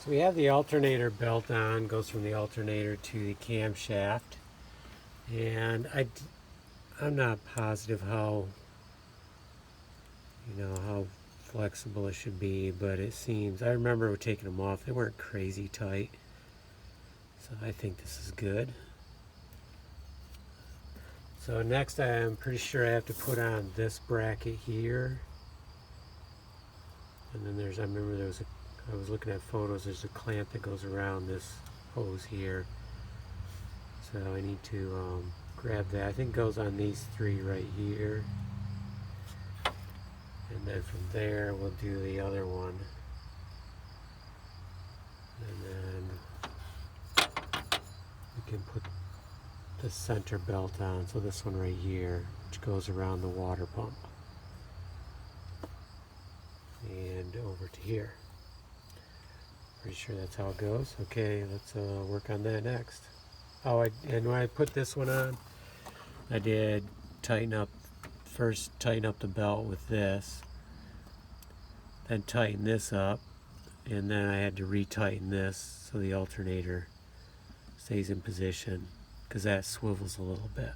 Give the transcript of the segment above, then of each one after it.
So we have the alternator belt on, goes from the alternator to the camshaft, and I'm not positive how how flexible it should be, but it seems, I remember taking them off, they weren't crazy tight, so I think this is good. So next I'm pretty sure I have to put on this bracket here, and then I remember I was looking at photos, there's a clamp that goes around this hose here, so I need to grab that. I think it goes on these three right here, and then from there we'll do the other one, and then we can put the center belt on, so this one right here, which goes around the water pump and over to here. Pretty sure that's how it goes. Okay, let's work on that next. Oh, and when I put this one on, I did first tighten up the belt with this, then tighten this up, and then I had to retighten this so the alternator stays in position, because that swivels a little bit.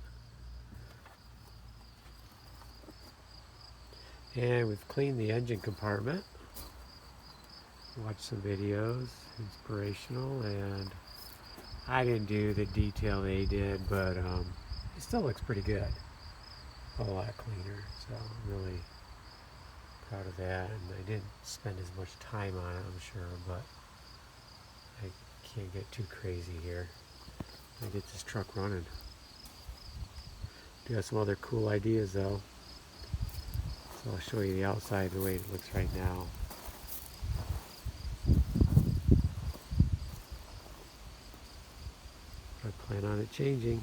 And we've cleaned the engine compartment. Watched some videos, inspirational, and I didn't do the detail they did, but it still looks pretty good. A lot cleaner, so I'm really proud of that. And I didn't spend as much time on it, I'm sure, but I can't get too crazy here. I get this truck running. Do have some other cool ideas though. So I'll show you the outside, the way it looks right now. I plan on it changing.